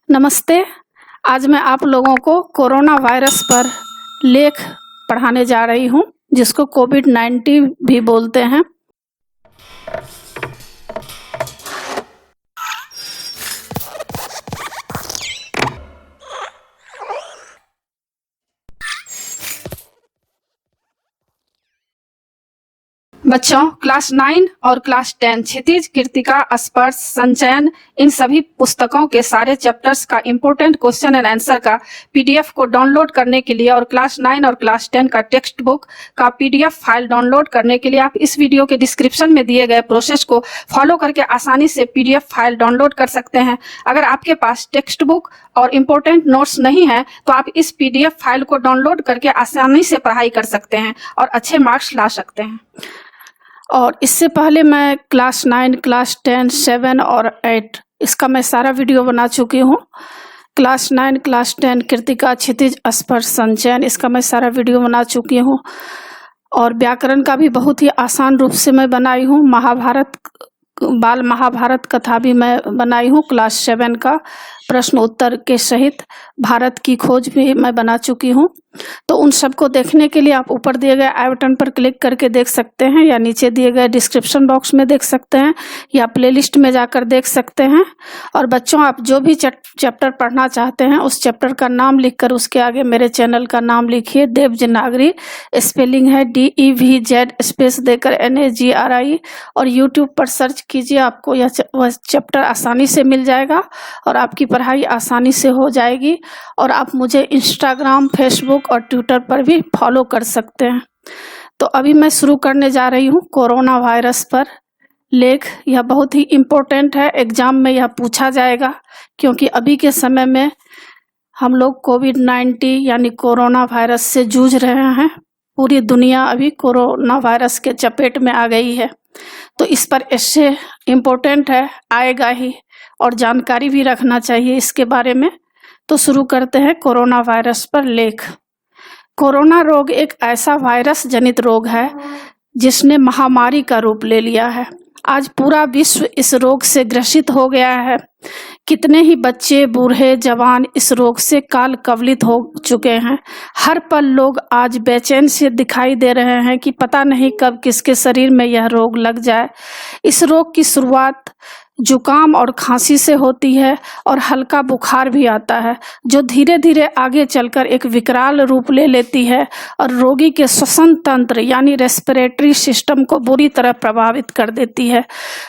नमस्ते। आज मैं आप लोगों को कोरोना वायरस पर लेख पढ़ाने जा रही हूँ, जिसको कोविड-19 भी बोलते हैं। बच्चों, क्लास 9 और क्लास 10 क्षितिज, कृतिका, स्पर्श, संचयन, इन सभी पुस्तकों के सारे चैप्टर्स का इम्पोर्टेंट क्वेश्चन एंड आंसर का पीडीएफ को डाउनलोड करने के लिए और क्लास 9 और क्लास 10 का टेक्स्ट बुक का पीडीएफ फाइल डाउनलोड करने के लिए आप इस वीडियो के डिस्क्रिप्शन में दिए गए प्रोसेस को फॉलो करके आसानी से पीडीएफ फाइल डाउनलोड कर सकते हैं। अगर आपके पास टेक्स्ट बुक और इम्पोर्टेंट नोट्स नहीं है तो आप इस पीडीएफ फाइल को डाउनलोड करके आसानी से पढ़ाई कर सकते हैं और अच्छे मार्क्स ला सकते हैं। और इससे पहले मैं क्लास 9, क्लास 10, 7 और 8 इसका मैं सारा वीडियो बना चुकी हूँ। क्लास 9, क्लास 10 कृतिका, क्षितिज, स्पर्श, संचयन इसका मैं सारा वीडियो बना चुकी हूँ। और व्याकरण का भी बहुत ही आसान रूप से मैं बनाई हूँ। बाल महाभारत कथा भी मैं बनाई हूँ क्लास 7 का प्रश्न उत्तर के सहित। भारत की खोज भी मैं बना चुकी हूँ। तो उन सबको देखने के लिए आप ऊपर दिए गए आई बटन पर क्लिक करके देख सकते हैं, या नीचे दिए गए डिस्क्रिप्शन बॉक्स में देख सकते हैं, या प्लेलिस्ट में जाकर देख सकते हैं। और बच्चों, आप जो भी चैप्टर पढ़ना चाहते हैं उस चैप्टर का नाम लिखकर उसके आगे मेरे चैनल का नाम लिखिए। देवनागरी स्पेलिंग है DEVZ स्पेस देकर NAGRI, और यूट्यूब पर सर्च कीजिए, आपको वह चैप्टर आसानी से मिल जाएगा और आपकी पढ़ाई आसानी से हो जाएगी। और आप मुझे इंस्टाग्राम, फेसबुक और ट्विटर पर भी फॉलो कर सकते हैं। तो अभी मैं शुरू करने जा रही हूँ कोरोना वायरस पर लेख। यह बहुत ही इम्पोर्टेंट है, एग्जाम में यह पूछा जाएगा, क्योंकि अभी के समय में हम लोग कोविड-19 यानी कोरोना वायरस से जूझ रहे हैं। पूरी दुनिया अभी कोरोना वायरस के चपेट में आ गई है। तो इस पर ऐसे इम्पोर्टेंट है, आएगा ही, और जानकारी भी रखना चाहिए इसके बारे में। तो शुरू करते हैं कोरोना वायरस पर लेख। कोरोना रोग एक ऐसा वायरस जनित रोग है जिसने महामारी का रूप ले लिया है। आज पूरा विश्व इस रोग से ग्रसित हो गया है। कितने ही बच्चे, बूढ़े, जवान इस रोग से काल कवलित हो चुके हैं। हर पल लोग आज बेचैन से दिखाई दे रहे हैं कि पता नहीं कब किसके शरीर में यह रोग लग जाए। इस रोग की शुरुआत जुकाम और खांसी से होती है और हल्का बुखार भी आता है, जो धीरे धीरे आगे चलकर एक विकराल रूप ले लेती है और रोगी के श्वसन तंत्र यानी रेस्पिरेटरी सिस्टम को बुरी तरह प्रभावित कर देती है।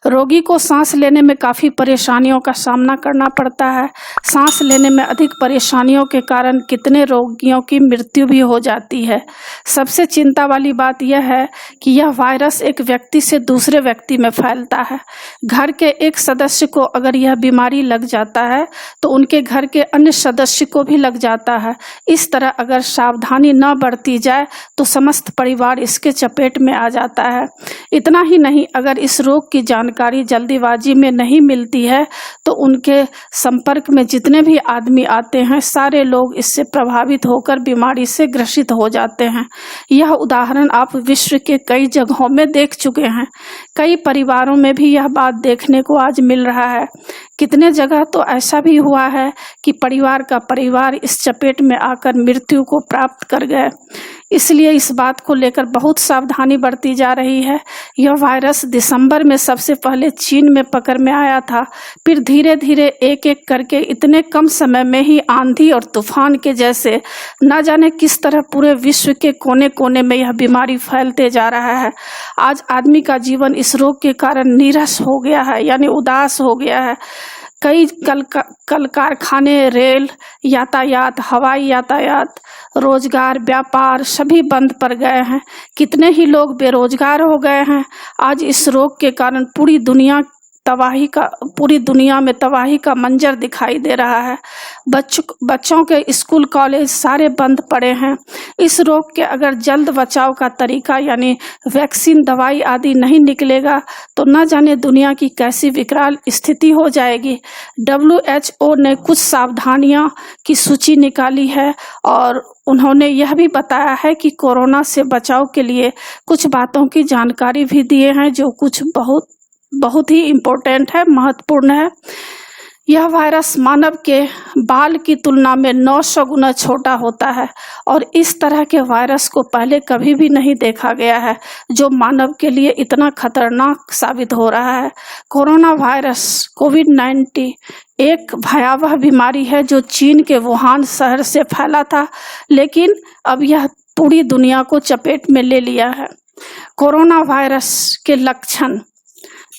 रोगी को सांस लेने में काफ़ी परेशानियों का सामना करना पड़ता है। सांस लेने में अधिक परेशानियों के कारण कितने रोगियों की मृत्यु भी हो जाती है। सबसे चिंता वाली बात यह है कि यह वायरस एक व्यक्ति से दूसरे व्यक्ति में फैलता है। घर के एक सदस्य को अगर यह बीमारी लग जाता है तो उनके घर के अन्य सदस्य को भी लग जाता है। इस तरह अगर सावधानी न बरती जाए तो समस्त परिवार इसके चपेट में आ जाता है। इतना ही नहीं, अगर इस रोग की जानकारी जल्दीबाजी में नहीं मिलती है तो उनके संपर्क में जितने भी आदमी आते हैं सारे लोग इससे प्रभावित होकर बीमारी से ग्रसित हो जाते हैं। यह उदाहरण आप विश्व के कई जगहों में देख चुके हैं। कई परिवारों में भी यह बात देखने को आज मिल रहा है। कितने जगह तो ऐसा भी हुआ है कि परिवार का परिवार इस चपेट में आकर मृत्यु को प्राप्त कर गए। इसलिए इस बात को लेकर बहुत सावधानी बरती जा रही है। यह वायरस दिसंबर में सबसे पहले चीन में पकड़ में आया था, फिर धीरे धीरे एक एक करके इतने कम समय में ही आंधी और तूफान के जैसे न जाने किस तरह पूरे विश्व के कोने कोने में यह बीमारी फैलते जा रहा है। आज आदमी का जीवन इस रोग के कारण नीरस हो गया है, यानी उदास हो गया है। कई कल कारखाने, रेल यातायात, हवाई यातायात, रोजगार, व्यापार सभी बंद पड़ गए हैं। कितने ही लोग बेरोजगार हो गए हैं। आज इस रोग के कारण पूरी दुनिया में तबाही का मंजर दिखाई दे रहा है। बच्चों के स्कूल, कॉलेज सारे बंद पड़े हैं। इस रोग के अगर जल्द बचाव का तरीका यानी वैक्सीन, दवाई आदि नहीं निकलेगा तो न जाने दुनिया की कैसी विकराल स्थिति हो जाएगी। WHO ने कुछ सावधानियां की सूची निकाली है और उन्होंने यह भी बताया है कि कोरोना से बचाव के लिए कुछ बातों की जानकारी भी दिए हैं, जो कुछ बहुत ही इम्पोर्टेंट है, महत्वपूर्ण है। यह वायरस मानव के बाल की तुलना में 900 गुना छोटा होता है और इस तरह के वायरस को पहले कभी भी नहीं देखा गया है, जो मानव के लिए इतना खतरनाक साबित हो रहा है। कोरोना वायरस कोविड-19 एक भयावह बीमारी है जो चीन के वुहान शहर से फैला था, लेकिन अब यह पूरी दुनिया को चपेट में ले लिया है। कोरोना वायरस के लक्षण,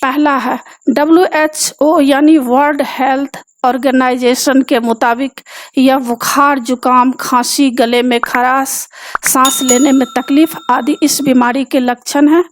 पहला है WHO यानी वर्ल्ड हेल्थ ऑर्गेनाइजेशन के मुताबिक यह बुखार, जुकाम, खांसी, गले में खराश, सांस लेने में तकलीफ आदि इस बीमारी के लक्षण हैं।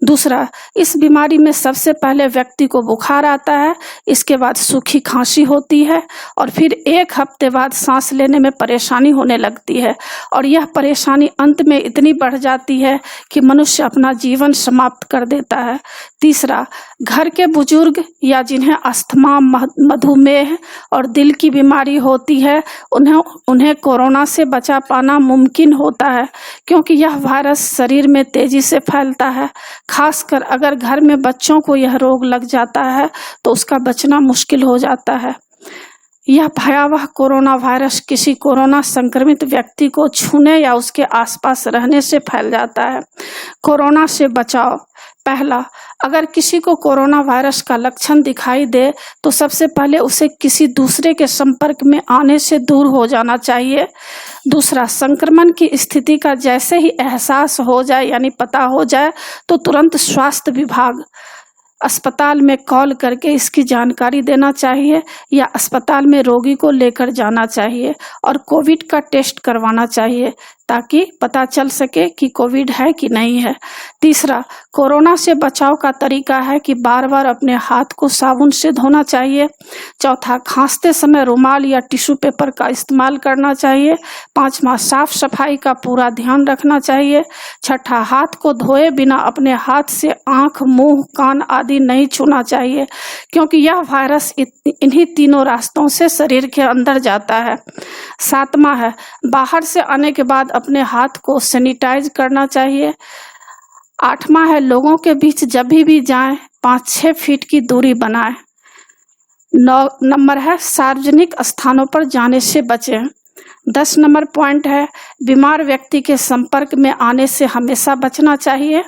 दूसरा, इस बीमारी में सबसे पहले व्यक्ति को बुखार आता है, इसके बाद सूखी खांसी होती है और फिर 1 हफ्ते बाद सांस लेने में परेशानी होने लगती है और यह परेशानी अंत में इतनी बढ़ जाती है कि मनुष्य अपना जीवन समाप्त कर देता है। तीसरा, घर के बुजुर्ग या जिन्हें अस्थमा, मधुमेह और दिल की बीमारी होती है उन्हें कोरोना से बचा पाना मुमकिन होता है, क्योंकि यह वायरस शरीर में तेजी से फैलता है। खासकर अगर घर में बच्चों को यह रोग लग जाता है तो उसका बचना मुश्किल हो जाता है। यह भयावह कोरोना वायरस किसी कोरोना संक्रमित व्यक्ति को छूने या उसके आसपास रहने से फैल जाता है। कोरोना से बचाव, पहला, अगर किसी को कोरोना वायरस का लक्षण दिखाई दे तो सबसे पहले उसे किसी दूसरे के संपर्क में आने से दूर हो जाना चाहिए। दूसरा, संक्रमण की स्थिति का जैसे ही एहसास हो जाए यानी पता हो जाए तो तुरंत स्वास्थ्य विभाग, अस्पताल में कॉल करके इसकी जानकारी देना चाहिए या अस्पताल में रोगी को लेकर जाना चाहिए और कोविड का टेस्ट करवाना चाहिए ताकि पता चल सके कि कोविड है कि नहीं है। तीसरा, कोरोना से बचाव का तरीका है कि बार बार अपने हाथ को साबुन से धोना चाहिए। चौथा, खांसते समय रुमाल या टिश्यू पेपर का इस्तेमाल करना चाहिए। पांचवा, साफ सफाई का पूरा ध्यान रखना चाहिए। छठा, हाथ को धोए बिना अपने हाथ से आंख, मुंह, कान आदि नहीं छूना चाहिए, क्योंकि यह वायरस इन्हीं तीनों रास्तों से शरीर के अंदर जाता है। सातवां है, बाहर से आने के बाद अपने हाथ को सैनिटाइज करना चाहिए। आठवां है, लोगों के बीच जब भी जाएं 5-6 फीट की दूरी बनाएं। 9 नंबर है, सार्वजनिक स्थानों पर जाने से बचें। 10 नंबर पॉइंट है, बीमार व्यक्ति के संपर्क में आने से हमेशा बचना चाहिए।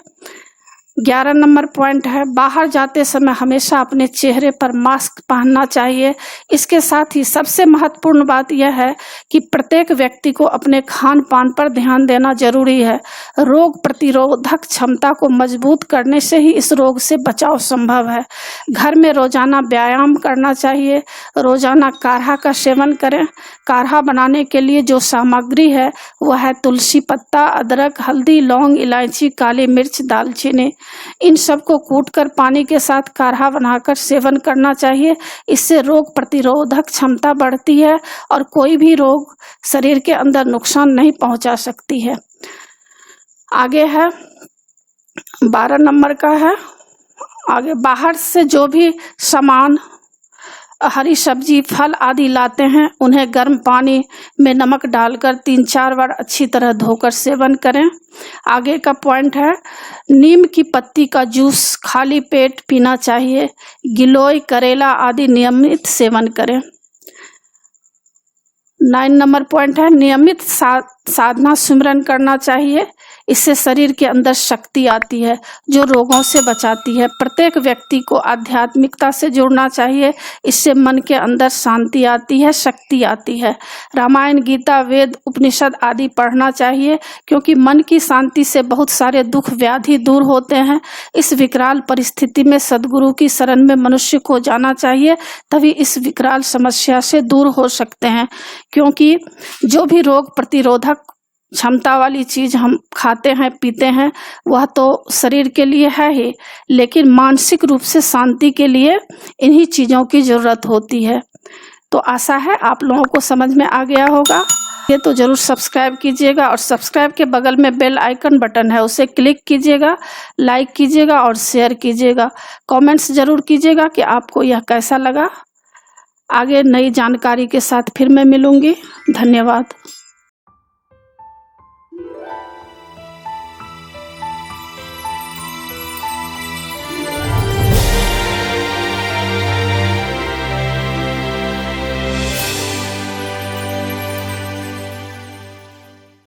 11 नंबर पॉइंट है, बाहर जाते समय हमेशा अपने चेहरे पर मास्क पहनना चाहिए। इसके साथ ही सबसे महत्वपूर्ण बात यह है कि प्रत्येक व्यक्ति को अपने खान पान पर ध्यान देना जरूरी है। रोग प्रतिरोधक क्षमता को मजबूत करने से ही इस रोग से बचाव संभव है। घर में रोजाना व्यायाम करना चाहिए। रोजाना काढ़ा का सेवन करें। काढ़ा बनाने के लिए जो सामग्री है वह है तुलसी पत्ता, अदरक, हल्दी, लौंग, इलायची, काली मिर्च, दालचीनी। इन सबको कूटकर पानी के साथ काढ़ा बनाकर सेवन करना चाहिए। इससे रोग प्रतिरोधक क्षमता बढ़ती है और कोई भी रोग शरीर के अंदर नुकसान नहीं पहुंचा सकती है। आगे है 12 नंबर का है, आगे बाहर से जो भी सामान, हरी सब्जी, फल आदि लाते हैं उन्हें गर्म पानी में नमक डालकर 3-4 बार अच्छी तरह धोकर सेवन करें। आगे का पॉइंट है, नीम की पत्ती का जूस खाली पेट पीना चाहिए। गिलोय, करेला आदि नियमित सेवन करें। 9 नंबर पॉइंट है, नियमित साधना सिमरन करना चाहिए। इससे शरीर के अंदर शक्ति आती है जो रोगों से बचाती है। प्रत्येक व्यक्ति को आध्यात्मिकता से जुड़ना चाहिए। इससे मन के अंदर शांति आती है, शक्ति आती है। रामायण, गीता, वेद, उपनिषद आदि पढ़ना चाहिए, क्योंकि मन की शांति से बहुत सारे दुख व्याधि दूर होते हैं। इस विकराल परिस्थिति में सद्गुरु की शरण में मनुष्य को जाना चाहिए, तभी इस विकराल समस्या से दूर हो सकते हैं। क्योंकि जो भी रोग प्रतिरोधक क्षमता वाली चीज हम खाते हैं, पीते हैं, वह तो शरीर के लिए है ही, लेकिन मानसिक रूप से शांति के लिए इन्हीं चीजों की जरूरत होती है। तो आशा है आप लोगों को समझ में आ गया होगा। ये तो जरूर सब्सक्राइब कीजिएगा और सब्सक्राइब के बगल में बेल आइकन बटन है, उसे क्लिक कीजिएगा, लाइक कीजिएगा और शेयर कीजिएगा। कमेंट्स जरूर कीजिएगा कि आपको यह कैसा लगा। आगे नई जानकारी के साथ फिर मैं मिलूंगी। धन्यवाद।